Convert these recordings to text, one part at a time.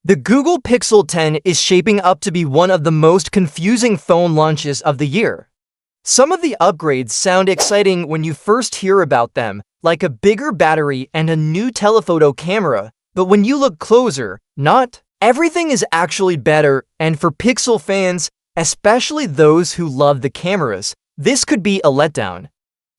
The Google Pixel 10 is shaping up to be one of the most confusing phone launches of the year. Some of the upgrades sound exciting when you first hear about them, like a bigger battery and a new telephoto camera, but when you look closer, not. Everything is actually better, and for Pixel fans, especially those who love the cameras, this could be a letdown.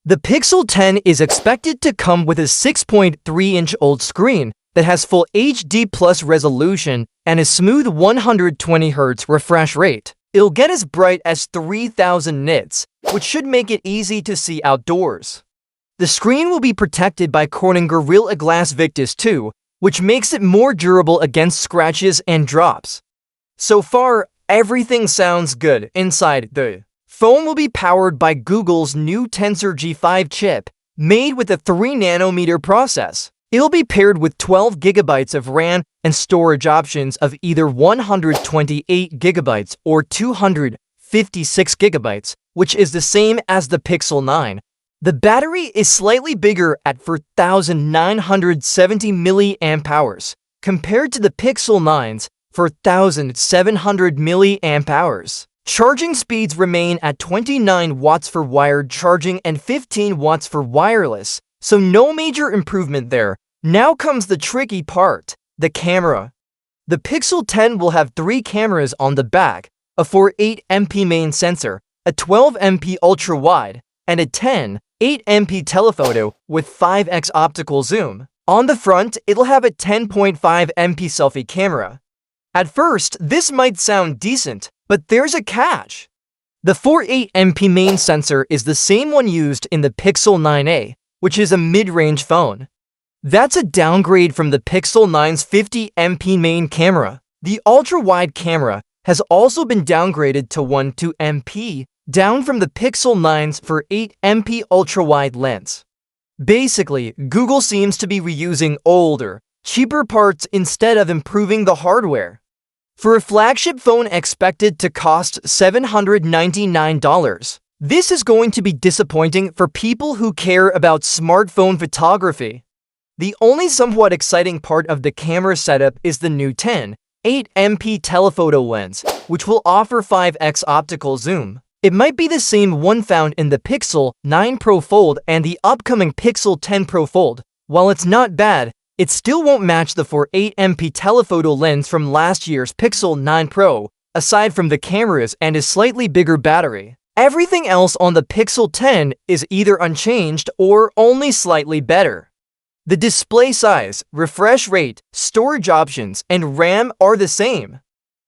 The Pixel 10 is expected to come with a 6.3-inch OLED screen that has full HD plus resolution and a smooth 120Hz refresh rate. It'll get as bright as 3000 nits, which should make it easy to see outdoors. The screen will be protected by Corning Gorilla Glass Victus 2, which makes it more durable against scratches and drops. So far, everything sounds good inside. The phone will be powered by Google's new Tensor G5 chip, made with a 3nm process. It'll be paired with 12 GB of RAM and storage options of either 128 GB or 256 GB, which is the same as the Pixel 9. The battery is slightly bigger at 4,970 mAh, compared to the Pixel 9's 4,700 mAh. Charging speeds remain at 29 watts for wired charging and 15 watts for wireless, so no major improvement there. Now comes the tricky part, the camera. The Pixel 10 will have 3 cameras on the back, a 4.8MP main sensor, a 12MP ultra-wide, and a 10.8MP telephoto with 5x optical zoom. On the front, it'll have a 10.5MP selfie camera. At first, this might sound decent, but there's a catch. The 4.8MP main sensor is the same one used in the Pixel 9a, which is a mid-range phone. That's a downgrade from the Pixel 9's 50MP main camera. The ultra-wide camera has also been downgraded to 12MP, down from the Pixel 9's 4.8MP ultra-wide lens. Basically, Google seems to be reusing older, cheaper parts instead of improving the hardware. For a flagship phone expected to cost $799, this is going to be disappointing for people who care about smartphone photography. The only somewhat exciting part of the camera setup is the new 10.8MP telephoto lens, which will offer 5x optical zoom. It might be the same one found in the Pixel 9 Pro Fold and the upcoming Pixel 10 Pro Fold. While it's not bad, it still won't match the 4.8MP telephoto lens from last year's Pixel 9 Pro, aside from the cameras and a slightly bigger battery. Everything else on the Pixel 10 is either unchanged or only slightly better. The display size, refresh rate, storage options, and RAM are the same.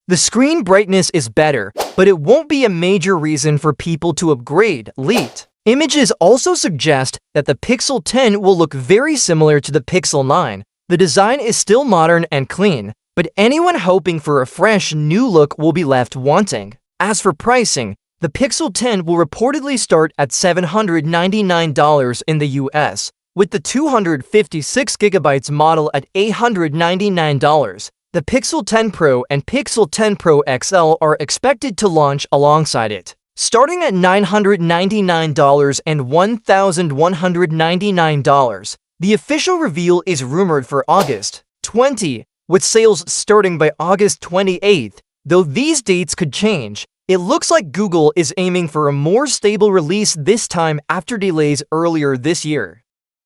The screen brightness is better, but it won't be a major reason for people to upgrade. Leaked images also suggest that the Pixel 10 will look very similar to the Pixel 9. The design is still modern and clean, but anyone hoping for a fresh new look will be left wanting. As for pricing, the Pixel 10 will reportedly start at $799 in the US, with the 256GB model at $899. The Pixel 10 Pro and Pixel 10 Pro XL are expected to launch alongside it, starting at $999 and $1,199. The official reveal is rumored for August 20, with sales starting by August 28th, though these dates could change. It looks like Google is aiming for a more stable release this time after delays earlier this year.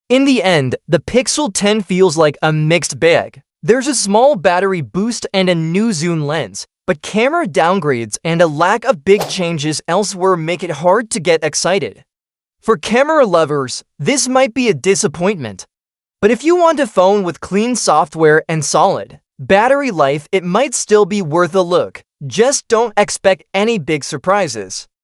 In the end, the Pixel 10 feels like a mixed bag. There's a small battery boost and a new zoom lens, but camera downgrades and a lack of big changes elsewhere make it hard to get excited. For camera lovers, this might be a disappointment. But if you want a phone with clean software and solid battery life, it might still be worth a look. Just don't expect any big surprises.